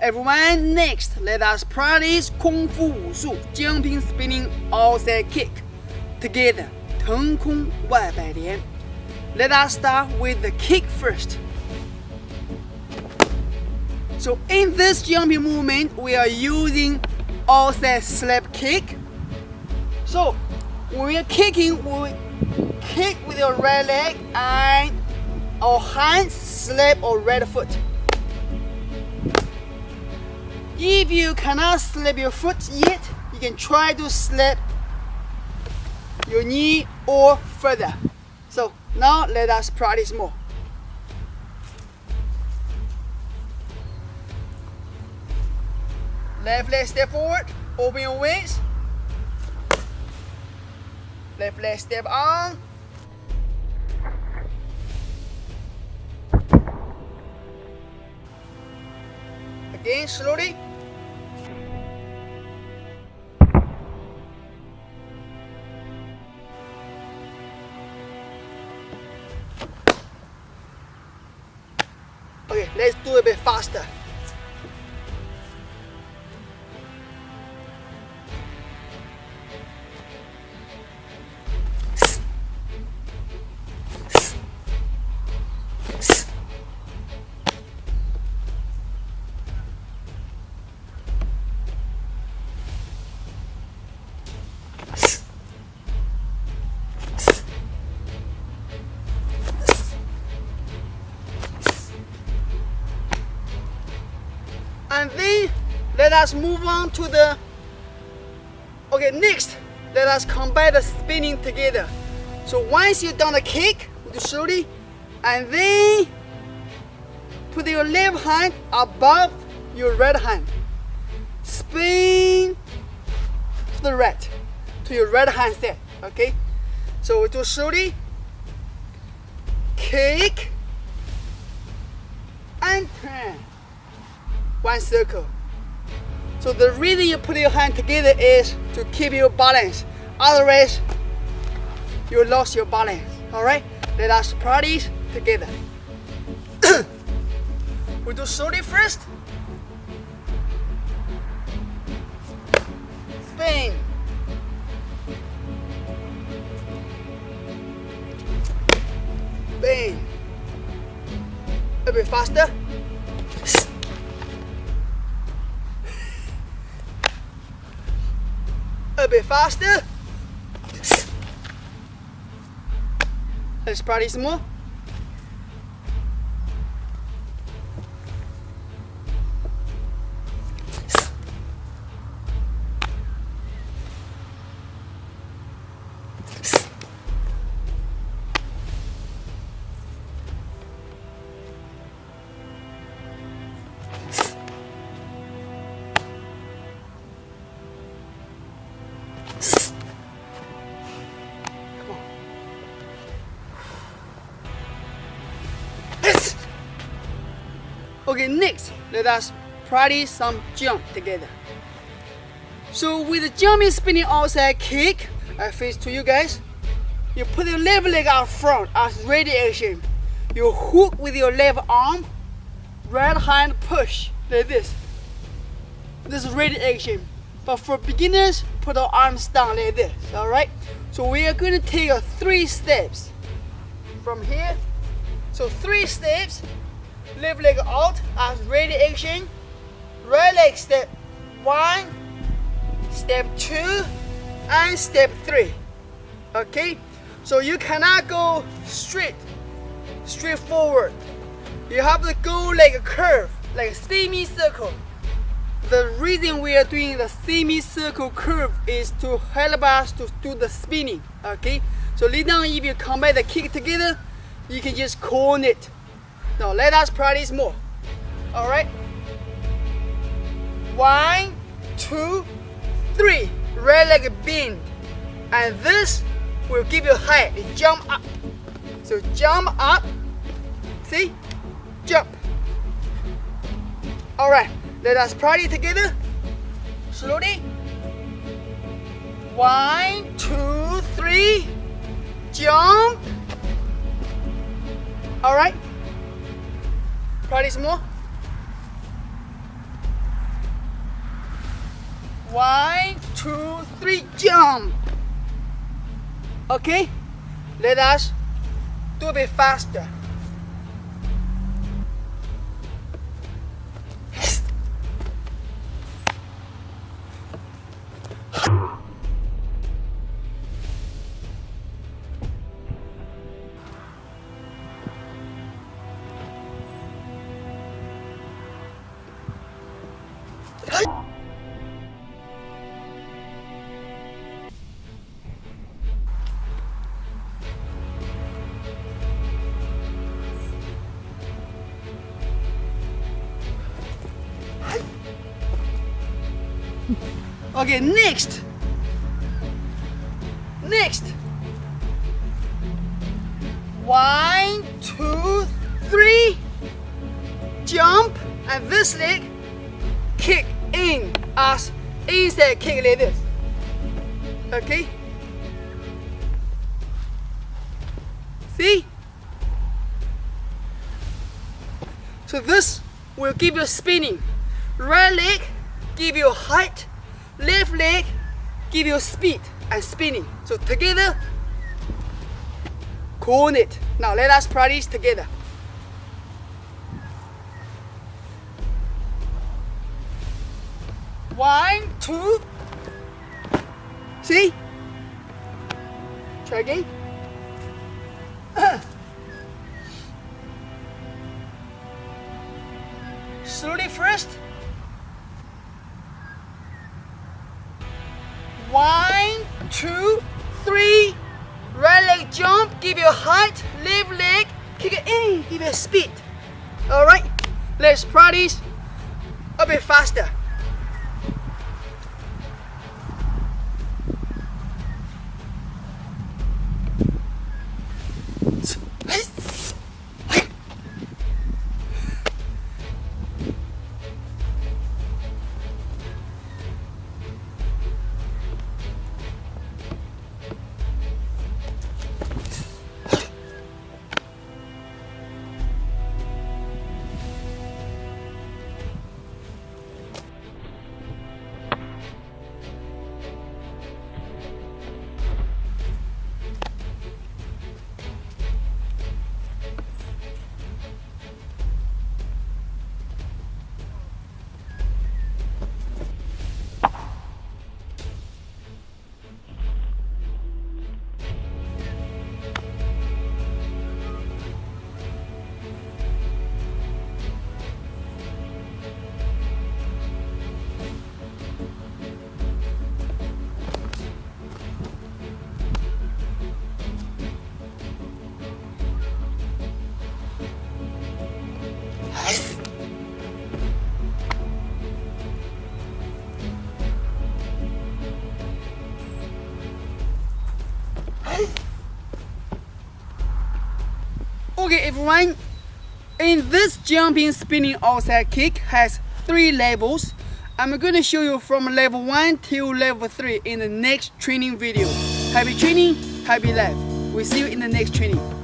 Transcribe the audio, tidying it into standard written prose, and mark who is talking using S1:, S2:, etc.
S1: everyone, next let us practice Kung Fu Wushu jumping, spinning, outside kick together. 腾空外摆连. Let us start with the kick first. So in this jumping movement, we are using outside slap kick. So when we are kicking, we kick with your right leg and our hands slap our right foot. If you cannot slap your foot yet, you can try to slap your knee or further. So now let us practice more. Left leg step forward, open your wings. Left leg step on. Again, slowly. Okay, let's do it a bit faster. And then let us move on to the, next let us combine the spinning together. So once you've done the kick, do slowly, and then put your left hand above your right hand. Spin to the right, to your right hand side, okay? So we do slowly, kick, and turn. One circle. So the reason you put your hand together is to keep your balance. Otherwise, you lost your balance. Alright? Let us practice together. We do slowly first. Spin. Spin. A bit faster. A bit faster. Let's practice more. Okay, next, let us practice some jump together. So with the jumping, spinning outside kick, I face to you guys. You put your left leg out front as ready action. You hook with your left arm, right hand push like this. This is ready action. But for beginners, put our arms down like this. Alright? So we are going to take 3 steps from here. So 3 steps. Left leg out as ready action. Right leg step 1, step 2, and step 3. Okay? So you cannot go straight forward. You have to go like a curve, like a semicircle. The reason we are doing the semicircle curve is to help us to do the spinning. Okay? So later on, if you combine the kick together, you can just cone it. Now let us practice more. Alright? 1, 2, 3. Right leg bend. And this will give you height. You jump up. So jump up. See? Jump. Alright. Let us practice together. Slowly. 1, 2, 3. Jump. Alright. Practice more. 1, 2, 3, jump. Okay, let us do a bit faster. Okay, next. 1, 2, 3, jump, and this leg kick in as inside kick like this. Okay? See? So this will give you spinning. Right leg give you height, left leg give you speed and spinning. So together, coordinate. Now let us practice together. One, two. See? Try again. Slowly first. 1, 2, 3. Right leg jump, give you height, left leg, kick it in, give you speed. Alright, let's practice a bit faster. Okay everyone, in this jumping spinning outside kick has 3 levels. I'm going to show you from level 1 till level 3 in the next training video. Happy training, happy life. We'll see you in the next training.